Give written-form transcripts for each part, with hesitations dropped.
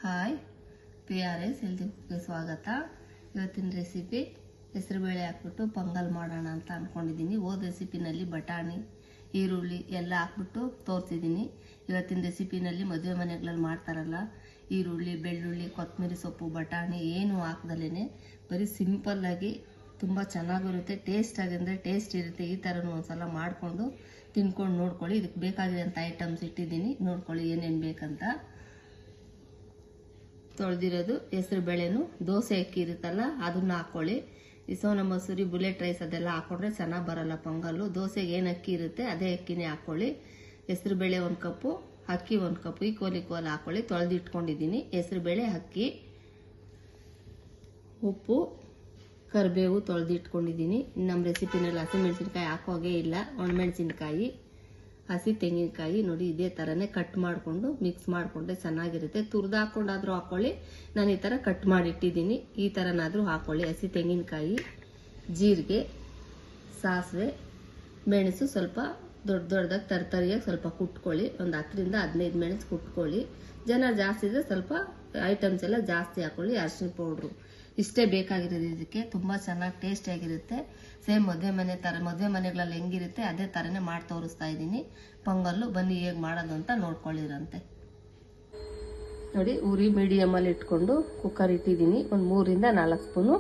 Hi, PRS ಹೆಲ್ತ್ಗೆ ಸ್ವಾಗತ. ಇವತ್ತಿನ recipe ಹೆಸರುಬೇಳೆ ಹಾಕ್ಬಿಟ್ಟು ಪೊಂಗಲ್ ಮಾಡೋಣ ಅಂತ ಅಂದ್ಕೊಂಡಿದ್ದೀನಿ. ಹೋದ ರೆಸಿಪಿನಲ್ಲಿ ಬಟಾಣಿ, ಈರುಳ್ಳಿ ಎಲ್ಲ ಹಾಕ್ಬಿಟ್ಟು ತೋರಿಸಿದ್ದೀನಿ. ಇವತ್ತಿನ ರೆಸಿಪಿನಲ್ಲಿ ಮದುವೆ ಮನೆಗಳಲ್ಲಿ ಮಾಡ್ತಾರಲ್ಲ, ಈರುಳ್ಳಿ, ಬೆಳ್ಳುಳ್ಳಿ, ಕೊತ್ತಂಬರಿ ಸೊಪ್ಪು, ಬಟಾಣಿ ಏನು ಹಾಕ್ದಲೇ ಬರೀ ಸಿಂಪಲ್ಲಾಗಿ ತುಂಬ ಚೆನ್ನಾಗಿರುತ್ತೆ. ಟೇಸ್ಟ್ ಆಗಿದ್ರೆ ಟೇಸ್ಟ್ ಇರುತ್ತೆ. ಈ ಥರನೂ ಒಂದ್ಸಲ ಮಾಡಿಕೊಂಡು ತಿನ್ಕೊಂಡು ನೋಡ್ಕೊಳ್ಳಿ. ಇದಕ್ಕೆ ಬೇಕಾಗಿರೋಂಥ ಐಟಮ್ಸ್ ಇಟ್ಟಿದ್ದೀನಿ, ನೋಡ್ಕೊಳ್ಳಿ ಏನೇನು ಬೇಕಂತ. ತೊಳೆದಿರೋದು ಹೆಸರು ಬೇಳೆನು, ದೋಸೆ ಅಕ್ಕಿ ಇರುತ್ತಲ್ಲ ಅದನ್ನ ಹಾಕೊಳ್ಳಿ. ಈ ಸೋನಾ ಮಸೂರಿ, ಬುಲೆಟ್ ರೈಸ್ ಅದೆಲ್ಲ ಹಾಕೊಂಡ್ರೆ ಚೆನ್ನಾಗಿ ಬರಲ್ಲ ಪೊಂಗಲ್ಲು. ದೋಸೆಗೆ ಏನು ಅಕ್ಕಿ ಇರುತ್ತೆ ಅದೇ ಅಕ್ಕಿನೇ ಹಾಕೊಳ್ಳಿ. ಹೆಸರು ಬೇಳೆ 1 ಕಪ್ಪು, ಅಕ್ಕಿ 1 ಕಪ್ಪು ಈಕ್ವಲ್ ಹಾಕೊಳ್ಳಿ. ತೊಳೆದಿಟ್ಕೊಂಡಿದ್ದೀನಿ ಹೆಸರು ಬೇಳೆ, ಅಕ್ಕಿ, ಉಪ್ಪು, ಕರಿಬೇವು ತೊಳೆದಿಟ್ಕೊಂಡಿದ್ದೀನಿ. ನಮ್ಮ ರೆಸಿಪಿನಲ್ಲಿ ಹಸಿಮೆಣಸಿನ್ಕಾಯಿ ಹಾಕೋಗೇ ಇಲ್ಲ. ಒಣಮೆಣಸಿನ್ಕಾಯಿ, ಹಸಿ ತೆಂಗಿನಕಾಯಿ ನೋಡಿ ಇದೇ ಥರನೇ ಕಟ್ ಮಾಡಿಕೊಂಡು ಮಿಕ್ಸ್ ಮಾಡಿಕೊಂಡ್ರೆ ಚೆನ್ನಾಗಿರುತ್ತೆ. ತುರ್ದು ಹಾಕೊಂಡಾದ್ರೂ ಹಾಕೊಳ್ಳಿ, ನಾನು ಈ ಥರ ಕಟ್ ಮಾಡಿ ಇಟ್ಟಿದ್ದೀನಿ. ಈ ಥರನಾದರೂ ಹಾಕೊಳ್ಳಿ. ಹಸಿ ತೆಂಗಿನಕಾಯಿ, ಜೀರಿಗೆ, ಸಾಸಿವೆ, ಮೆಣಸು ಸ್ವಲ್ಪ ದೊಡ್ಡದಾಗಿ ತರ್ತರಿಯಾಗಿ ಸ್ವಲ್ಪ ಕುಟ್ಕೊಳ್ಳಿ. ಒಂದು 10 ರಿಂದ 15 ಮೆಣಸು ಕುಟ್ಕೊಳ್ಳಿ. ಜನ ಜಾಸ್ತಿ ಇದ್ರೆ ಸ್ವಲ್ಪ ಐಟಮ್ಸ್ ಎಲ್ಲ ಜಾಸ್ತಿ ಹಾಕೊಳ್ಳಿ. ಅರಿಶಿನ ಪೌಡ್ರು ಇಷ್ಟೇ ಬೇಕಾಗಿರೋದು. ಇದಕ್ಕೆ ತುಂಬ ಚೆನ್ನಾಗಿ ಟೇಸ್ಟ್ ಆಗಿರುತ್ತೆ. ಸೇಮ್ ಮದುವೆ ಮನೆಗಳಲ್ಲಿ ಹೆಂಗಿರುತ್ತೆ ಅದೇ ಥರನೇ ಮಾಡಿ ತೋರಿಸ್ತಾ ಇದ್ದೀನಿ ಪೊಂಗಲ್ಲು. ಬನ್ನಿ ಹೇಗೆ ಮಾಡೋದು ಅಂತ ನೋಡ್ಕೊಳ್ಳಿರಂತೆ. ನೋಡಿ, ಉರಿ ಮೀಡಿಯಮಲ್ಲಿ ಇಟ್ಕೊಂಡು ಕುಕ್ಕರ್ ಇಟ್ಟಿದ್ದೀನಿ. ಒಂದು 3 ರಿಂದ 4 ಸ್ಪೂನು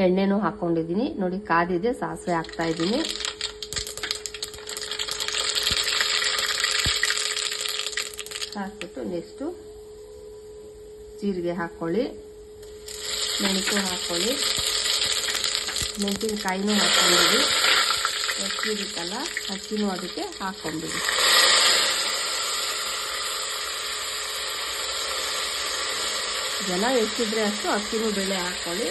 ಎಣ್ಣೆನೂ ಹಾಕೊಂಡಿದ್ದೀನಿ. ನೋಡಿ ಕಾದಿದೆ, ಸಾಸಿವೆ ಹಾಕ್ತಾ ಇದ್ದೀನಿ. ಹಾಕ್ಬಿಟ್ಟು ನೆಕ್ಸ್ಟು ಜೀರಿಗೆ ಹಾಕ್ಕೊಳ್ಳಿ, ಮೆಣಸು ಹಾಕ್ಕೊಳ್ಳಿ, ಮೆಣಸಿನಕಾಯಿನೂ ಹಾಕ್ಕೊಂಡಿಡಿ. ಅಕ್ಕಿ ಇರುತ್ತಲ್ಲ ಅಕ್ಕಿನೂ ಅದಕ್ಕೆ ಹಾಕ್ಕೊಂಬಿಡಿ. ಜನ ಎಷ್ಟಿದ್ರೆ ಅಷ್ಟು ಅಕ್ಕಿನೂ ಬೇಳೆ ಹಾಕ್ಕೊಳ್ಳಿ.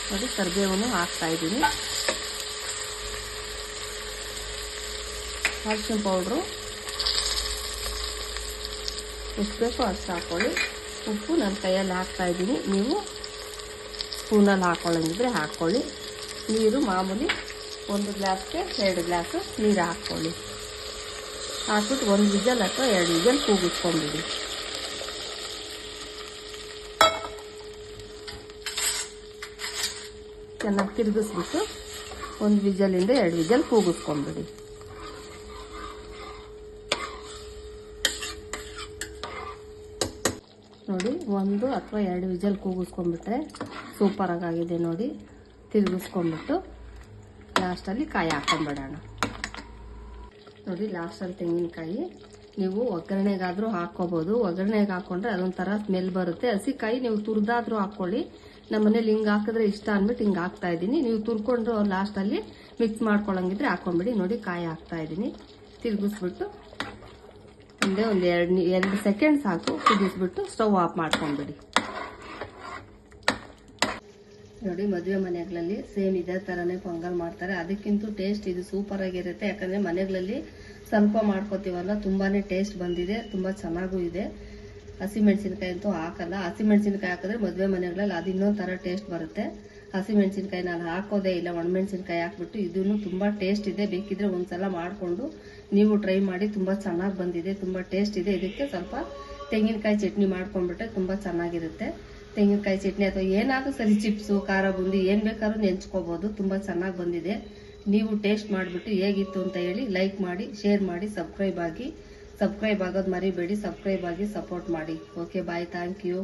ನೋಡಿ ಕರಿಬೇವನ್ನು ಹಾಕ್ತಾ ಇದ್ದೀನಿ. ಅರಿಶಿನ ಪೌಡ್ರು ಎಷ್ಟು ಬೇಕೋ ಅಷ್ಟು ಹಾಕ್ಕೊಳ್ಳಿ. ಉಪ್ಪು ನನ್ನ ಕೈಯಲ್ಲಿ ಹಾಕ್ತಾ ಇದ್ದೀನಿ, ನೀವು ಸ್ಪೂನಲ್ಲಿ ಹಾಕೊಳ್ಳಂಗಿದ್ರೆ ಹಾಕ್ಕೊಳ್ಳಿ. ನೀರು ಮಾಮೂಲಿ 1 ಗ್ಲಾಸ್ಗೆ 2 ಗ್ಲಾಸು ನೀರು ಹಾಕ್ಕೊಳ್ಳಿ. ಹಾಕ್ಬಿಟ್ಟು 1 ವಿಜಲ್ ಅಥವಾ 2 ವಿಜಲ್ ಕೂಗಿಸ್ಕೊಂಡ್ಬಿಡಿ. ಚೆನ್ನಾಗಿ ತಿರುಗಿಸ್ಬಿಟ್ಟು 1 ವಿಜಲಿಂದ 2 ವಿಜಲ್ ಕೂಗಿಸ್ಕೊಂಡ್ಬಿಡಿ. ನೋಡಿ 1 ಅಥವಾ 2 ವಿಜಲ್ ಕೂಗಿಸ್ಕೊಂಡ್ಬಿಟ್ರೆ ಸೂಪರಾಗಿದೆ. ನೋಡಿ ತಿರುಗಿಸ್ಕೊಂಡ್ಬಿಟ್ಟು ಲಾಸ್ಟಲ್ಲಿ ಕಾಯಿ ಹಾಕೊಂಡ್ಬಿಡೋಣ. ನೋಡಿ ಲಾಸ್ಟಲ್ಲಿ ತೆಂಗಿನಕಾಯಿ ನೀವು ಒಗ್ಗರಣೆಗಾದರೂ ಹಾಕ್ಕೋಬೋದು. ಒಗ್ಗರಣೆಗೆ ಹಾಕ್ಕೊಂಡ್ರೆ ಅದೊಂಥರ ಸ್ಮೆಲ್ ಬರುತ್ತೆ. ಹಸಿಕಾಯಿ ನೀವು ತುರಿದಾದ್ರೂ ಹಾಕ್ಕೊಳ್ಳಿ. ನಮ್ಮ ಮನೇಲಿ ಹಿಂಗೆ ಹಾಕಿದ್ರೆ ಇಷ್ಟ ಅಂದ್ಬಿಟ್ಟು ಹಿಂಗೆ ಹಾಕ್ತಾ ಇದ್ದೀನಿ. ನೀವು ತುರ್ಕೊಂಡು ಲಾಸ್ಟಲ್ಲಿ ಮಿಕ್ಸ್ ಮಾಡ್ಕೊಳ್ಳಂಗಿದ್ರೆ ಹಾಕೊಂಡ್ಬಿಡಿ. ನೋಡಿ ಕಾಯಿ ಹಾಕ್ತಾ ಇದ್ದೀನಿ. ತಿರುಗಿಸ್ಬಿಟ್ಟು ಒಂದೇ 2 ಸೆಕೆಂಡ್ ಸಾಕು, ಕುದಿಸ್ಬಿಟ್ಟು ಸ್ಟವ್ ಆಫ್ ಮಾಡ್ಕೊಂಡ್ಬಿಡಿ. ನೋಡಿ ಮದುವೆ ಮನೆಗಳಲ್ಲಿ ಸೇಮ್ ಇದೇ ಥರನೇ ಪೊಂಗಲ್ ಮಾಡ್ತಾರೆ. ಅದಕ್ಕಿಂತ ಟೇಸ್ಟ್ ಇದು ಸೂಪರ್ ಆಗಿರುತ್ತೆ. ಯಾಕಂದರೆ ಮನೆಗಳಲ್ಲಿ ಸ್ವಲ್ಪ ಮಾಡ್ಕೋತೀವಲ್ಲ, ತುಂಬಾ ಟೇಸ್ಟ್ ಬಂದಿದೆ, ತುಂಬ ಚೆನ್ನಾಗೂ ಇದೆ. ಹಸಿಮೆಣಸಿನ್ಕಾಯಿ ಅಂತೂ ಹಾಕಲ್ಲ. ಹಸಿಮೆಣಸಿನ್ಕಾಯಿ ಹಾಕಿದ್ರೆ ಮದುವೆ ಮನೆಗಳಲ್ಲಿ ಅದು ಇನ್ನೊಂದು ಥರ ಟೇಸ್ಟ್ ಬರುತ್ತೆ. ಹಸಿಮೆಣಸಿನ್ಕಾಯಿ ನಾನು ಹಾಕೋದೇ ಇಲ್ಲ, ಒಣಮೆಣಸಿನ್ಕಾಯಿ ಹಾಕ್ಬಿಟ್ಟು ಇದೂ ತುಂಬ ಟೇಸ್ಟ್ ಇದೆ. ಬೇಕಿದ್ರೆ ಒಂದ್ಸಲ ಮಾಡಿಕೊಂಡು ನೀವು ಟ್ರೈ ಮಾಡಿ, ತುಂಬ ಚೆನ್ನಾಗಿ ಬಂದಿದೆ, ತುಂಬ ಟೇಸ್ಟ್ ಇದೆ. ಇದಕ್ಕೆ ಸ್ವಲ್ಪ ತೆಂಗಿನಕಾಯಿ ಚಟ್ನಿ ಮಾಡ್ಕೊಂಡ್ಬಿಟ್ರೆ ತುಂಬ ಚೆನ್ನಾಗಿರುತ್ತೆ. ತೆಂಗಿನಕಾಯಿ ಚಟ್ನಿ ಅಥವಾ ಏನಾದರೂ ಸರಿ, ಚಿಪ್ಸು, ಖಾರ ಬುಂದಿ ಏನು ಬೇಕಾದ್ರೂ ನೆಂಚ್ಕೋಬೋದು. ತುಂಬ ಚೆನ್ನಾಗಿ ಬಂದಿದೆ. ನೀವು ಟೇಸ್ಟ್ ಮಾಡಿಬಿಟ್ಟು ಹೇಗಿತ್ತು ಅಂತ ಹೇಳಿ ಲೈಕ್ ಮಾಡಿ, ಶೇರ್ ಮಾಡಿ, ಸಬ್ಸ್ಕ್ರೈಬ್ ಆಗೋದು ಮರಿಬೇಡಿ. ಸಬ್ಸ್ಕ್ರೈಬ್ ಆಗಿ ಸಪೋರ್ಟ್ ಮಾಡಿ. Okay, bye, thank you.